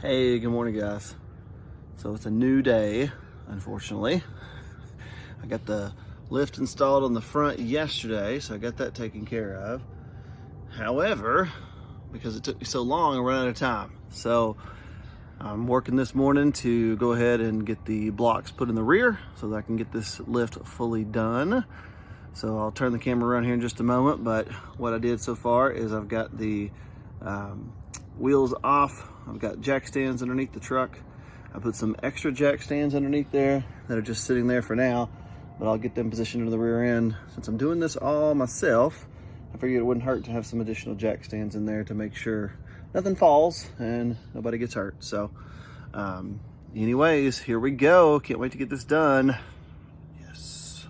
Hey, good morning guys. So it's a new day, unfortunately. I got the lift installed on the front yesterday, so I got that taken care of. However, because it took me so long, I ran out of time. So I'm working this morning to go ahead and get the blocks put in the rear so that I can get this lift fully done. So I'll turn the camera around here in just a moment, but what I did so far is I've got the wheels off. I've got jack stands underneath the truck. I put some extra jack stands underneath there that are just sitting there for now, but I'll get them positioned into the rear end. Since I'm doing this all myself, I figured it wouldn't hurt to have some additional jack stands in there to make sure nothing falls and nobody gets hurt. So anyways, here we go. Can't wait to get this done. Yes.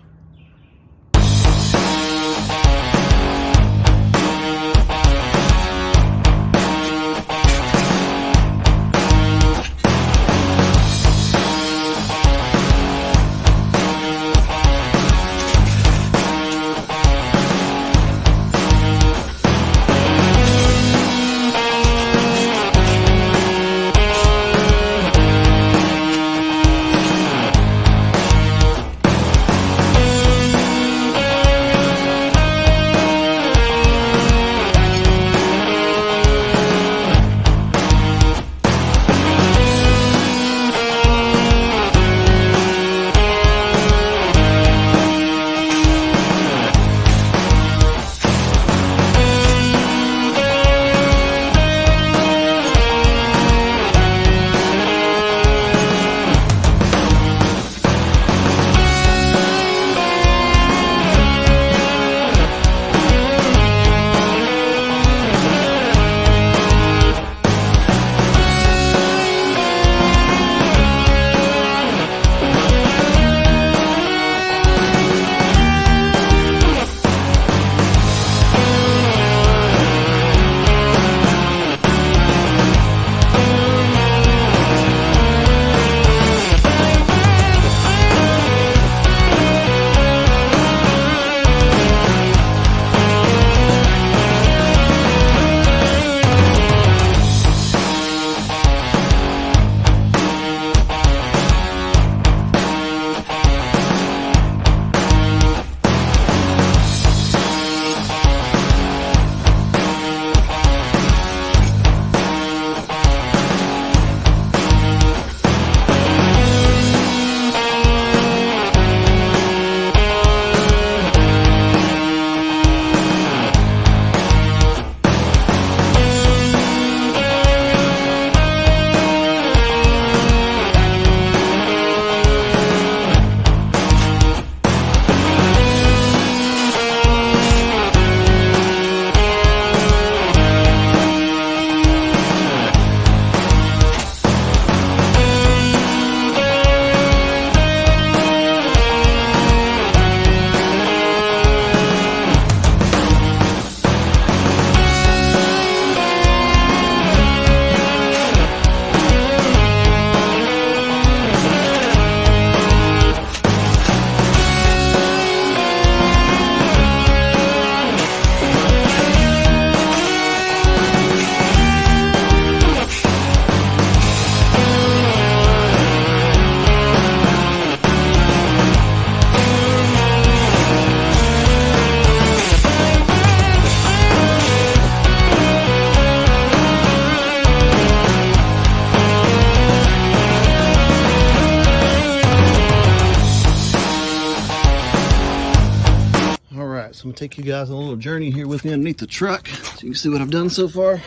So I'm gonna take you guys on a little journey here with me underneath the truck so you can see what I've done so far.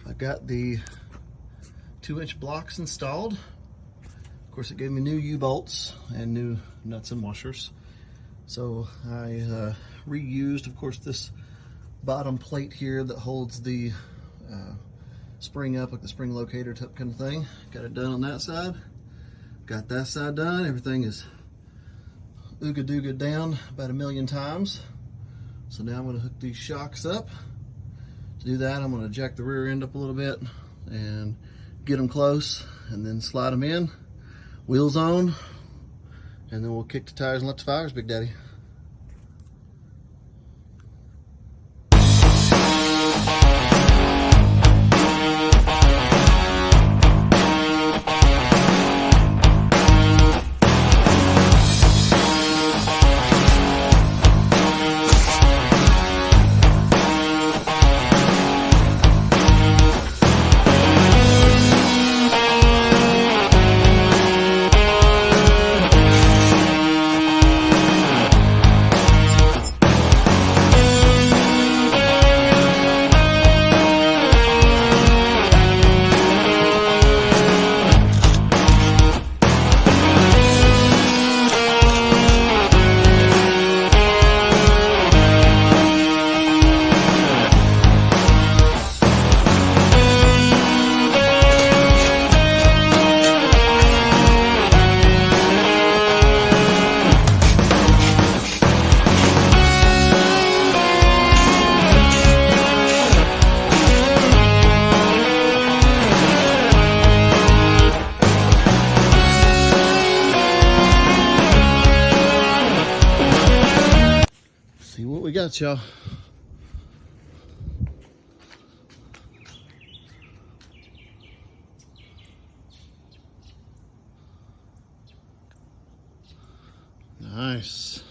I've got the 2-inch blocks installed. Of course, it gave me new U-bolts and new nuts and washers. So I reused, of course, this bottom plate here that holds the spring up, like the spring locator type kind of thing. Got it done on that side. Got that side done. Everything is ooga dooga down about 1,000,000 times. So now I'm going to hook these shocks up. To do that, I'm going to jack the rear end up a little bit and get them close and then slide them in, wheels on, and then we'll kick the tires and let the fires, Big Daddy. see what we got, y'all. Nice.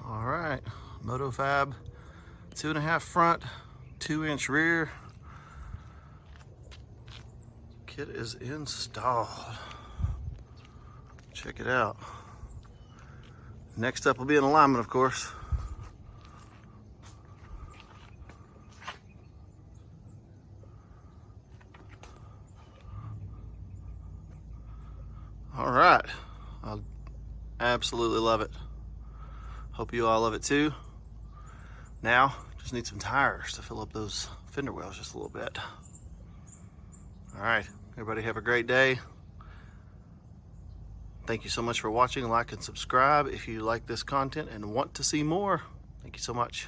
All right, Moto Fab, 2.5 front, 2-inch rear. Kit is installed. Check it out. Next up will be an alignment, of course. All right, I absolutely love it. Hope you all love it too. Now, just need some tires to fill up those fender wells just a little bit. All right, everybody have a great day. Thank you so much for watching. Like and subscribe if you like this content and want to see more. Thank you so much.